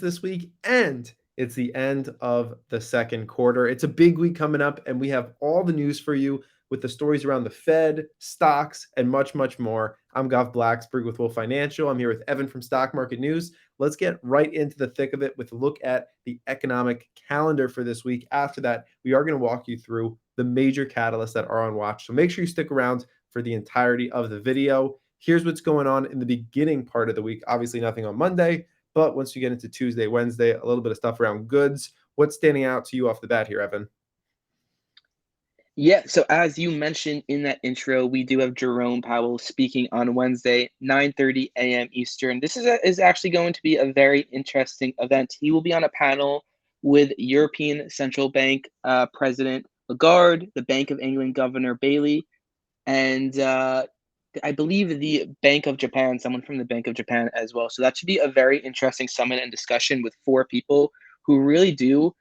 this week, and it's the end of the second quarter. It's a big week coming up, and we have all the news for you with the stories around the Fed, stocks, and much, much more. I'm Gav Blacksburg with Wolf Financial. I'm here with Evan from Stock Market News. Let's get right into the thick of it with a look at the economic calendar for this week. After that, we are going to walk you through the major catalysts that are on watch. So make sure you stick around for the entirety of the video. Here's what's going on in the beginning part of the week. Obviously, nothing on Monday, but once you get into Tuesday, Wednesday, a little bit of stuff around goods. What's standing out to you off the bat here, Evan? Yeah, so as you mentioned in that intro, we do have Jerome Powell speaking on Wednesday, 9:30 a.m. Eastern. This is actually going to be a very interesting event. He will be on a panel with European Central Bank President Lagarde, the Bank of England Governor Bailey, and I believe the Bank of Japan, someone from the Bank of Japan as well. So that should be a very interesting summit and discussion with four people who really do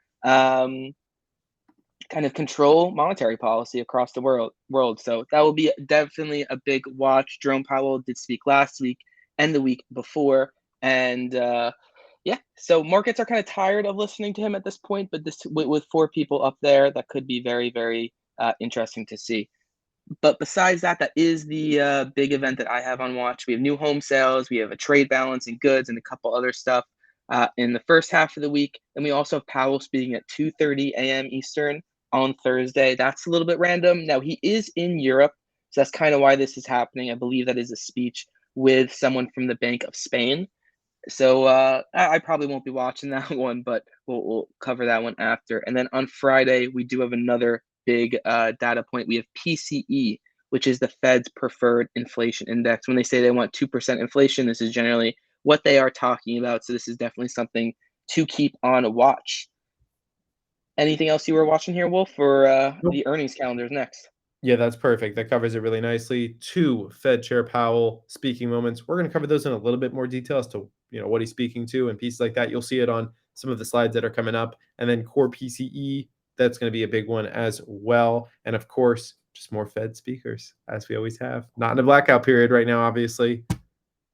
kind of control monetary policy across the world. So that will be definitely a big watch. Jerome Powell did speak last week and the week before. And yeah, so markets are kind of tired of listening to him at this point, but this with four people up there, that could be very, very interesting to see. But besides that, that is the big event that I have on watch. We have new home sales, we have a trade balance in goods, and a couple other stuff in the first half of the week. And we also have Powell speaking at 2:30 a.m. Eastern on Thursday. That's a little bit random. Now, he is in Europe, so that's kind of why this is happening. I believe that is a speech with someone from the Bank of Spain. So I probably won't be watching that one, but we'll cover that one after. And then on Friday, we do have another big data point. We have PCE, which is the Fed's preferred inflation index. When they say they want 2% inflation, this is generally what they are talking about. So this is definitely something to keep on a watch. Anything else you were watching here, Wolf, or Nope. the earnings calendars next? Yeah, that's perfect. That covers it really nicely. Two Fed Chair Powell speaking moments. We're going to cover those in a little bit more detail as to what he's speaking to and pieces like that. You'll see it on some of the slides that are coming up. And then core PCE, that's going to be a big one as well. And of course, just more Fed speakers, as we always have. Not in a blackout period right now, obviously.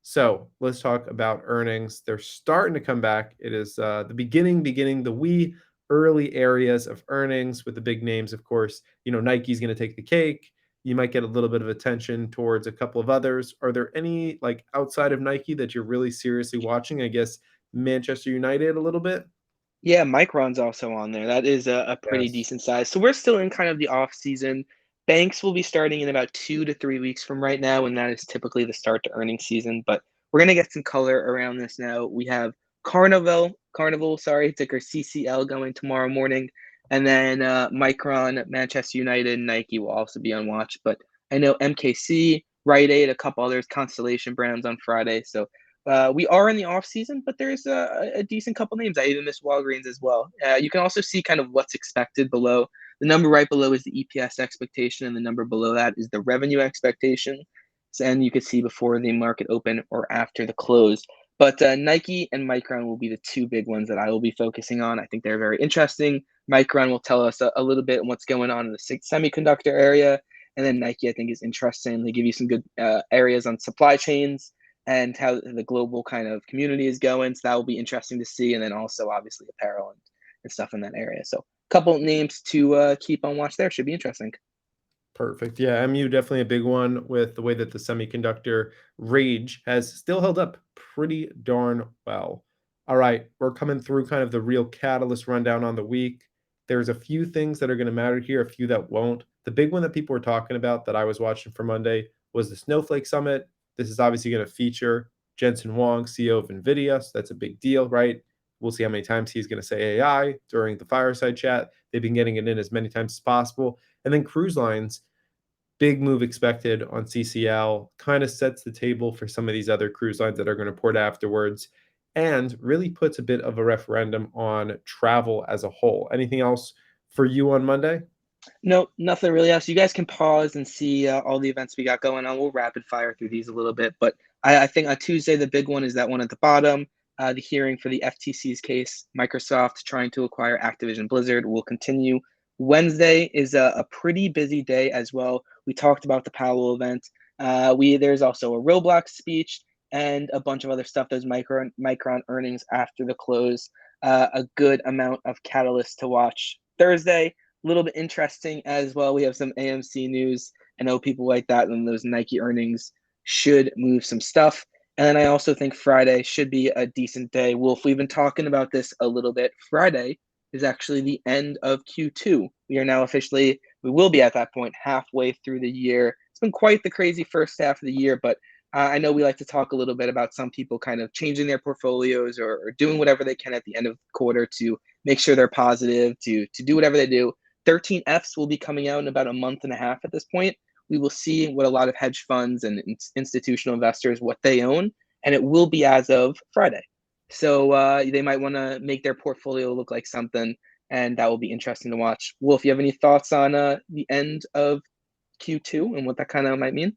So let's talk about earnings. They're starting to come back. It is the beginning, the wee early areas of earnings with the big names, of course. Nike's going to take the cake. You might get a little bit of attention towards a couple of others. Are there any like outside of Nike that you're really seriously watching? I guess Manchester United a little bit. Yeah, Micron's also on there. That is a pretty Yes. decent size. So we're still in kind of the off season. Banks will be starting in about 2 to 3 weeks from right now, and that is typically the start to earnings season. But we're gonna get some color around this now. We have Carnival, sorry, ticker CCL going tomorrow morning, and then Micron, Manchester United, Nike will also be on watch. But I know MKC, Rite Aid, a couple others, Constellation Brands on Friday. So we are in the off season, but there's a decent couple names. I even missed Walgreens as well. You can also see kind of what's expected below. The number right below is the EPS expectation, and the number below that is the revenue expectation. And you can see before the market open or after the close. But Nike and Micron will be the two big ones that I will be focusing on. I think they're very interesting. Micron will tell us a little bit on what's going on in the semiconductor area. And then Nike, I think, is interesting. They give you some good areas on supply chains and how the global kind of community is going. So that will be interesting to see. And then also obviously apparel and stuff in that area. So a couple names to keep on watch there. Should be interesting. Perfect. Yeah, MU definitely a big one with the way that the semiconductor rage has still held up pretty darn well. All right, we're coming through kind of the real catalyst rundown on the week. There's a few things that are going to matter here, a few that won't. The big one that people were talking about that I was watching for Monday was the Snowflake Summit. This is obviously going to feature Jensen Huang, CEO of NVIDIA. So that's a big deal, right? We'll see how many times he's going to say AI during the fireside chat. They've been getting it in as many times as possible. And then cruise lines, big move expected on CCL, kind of sets the table for some of these other cruise lines that are going to port afterwards, and really puts a bit of a referendum on travel as a whole. Anything else for you on Monday? No, nothing really else. You guys can pause and see all the events we got going on. We'll rapid fire through these a little bit. But I think on Tuesday, the big one is that one at the bottom. The hearing for the FTC's case, Microsoft trying to acquire Activision Blizzard, will continue. Wednesday is a pretty busy day as well. We talked about the Powell event. There's also a Roblox speech and a bunch of other stuff. Those Micron earnings after the close. A good amount of catalysts to watch Thursday. A little bit interesting as well. We have some AMC news. I know people like that, and those Nike earnings should move some stuff. And then I also think Friday should be a decent day. Wolf, we've been talking about this a little bit. Friday is actually the end of Q2. We are now officially, we will be at that point halfway through the year. It's been quite the crazy first half of the year, but I know we like to talk a little bit about some people kind of changing their portfolios or doing whatever they can at the end of the quarter to make sure they're positive, to do whatever they do. 13 Fs will be coming out in about a month and a half at this point. We will see what a lot of hedge funds and institutional investors, what they own, and it will be as of Friday. So they might want to make their portfolio look like something, and that will be interesting to watch. Wolf, you have any thoughts on the end of Q2 and what that kind of might mean?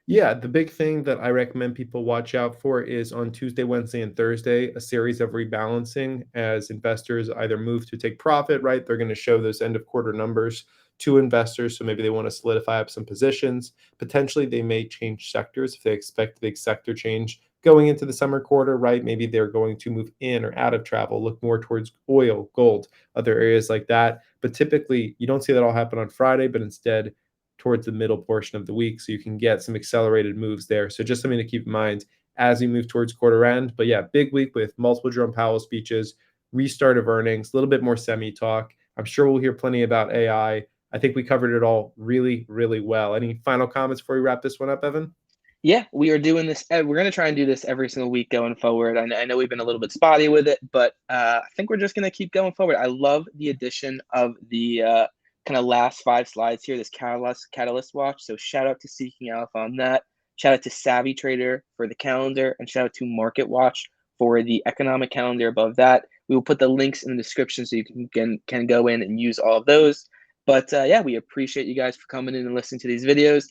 Yeah, the big thing that I recommend people watch out for is on Tuesday, Wednesday, and Thursday, a series of rebalancing as investors either move to take profit, right? They're going to show those end of quarter numbers to investors. So maybe they want to solidify up some positions. Potentially, they may change sectors if they expect a big sector change going into the summer quarter, right? Maybe they're going to move in or out of travel, look more towards oil, gold, other areas like that. But typically, you don't see that all happen on Friday, but instead, towards the middle portion of the week, so you can get some accelerated moves there. So just something to keep in mind as we move towards quarter end. But yeah, big week with multiple Jerome Powell speeches, restart of earnings, a little bit more semi talk. I'm sure we'll hear plenty about AI. I think we covered it all really, really well. Any final comments before we wrap this one up, Evan? Yeah, we are doing this. We're going to try and do this every single week going forward. I know we've been a little bit spotty with it, but I think we're just going to keep going forward. I love the addition of the kind of last 5 slides here, this catalyst watch. So shout out to Seeking Alpha on that. Shout out to Savvy Trader for the calendar, and shout out to Market Watch for the economic calendar above that. We will put the links in the description so you can go in and use all of those. But yeah, we appreciate you guys for coming in and listening to these videos.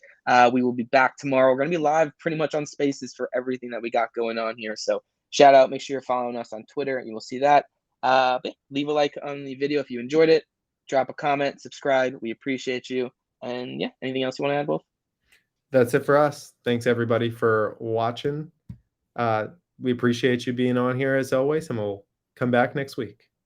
We will be back tomorrow. We're going to be live pretty much on Spaces for everything that we got going on here. So shout out. Make sure you're following us on Twitter, and you will see that. But leave a like on the video if you enjoyed it. Drop a comment, subscribe. We appreciate you. And yeah, anything else you want to add, Wolf? That's it for us. Thanks everybody for watching. We appreciate you being on here as always, and we'll come back next week.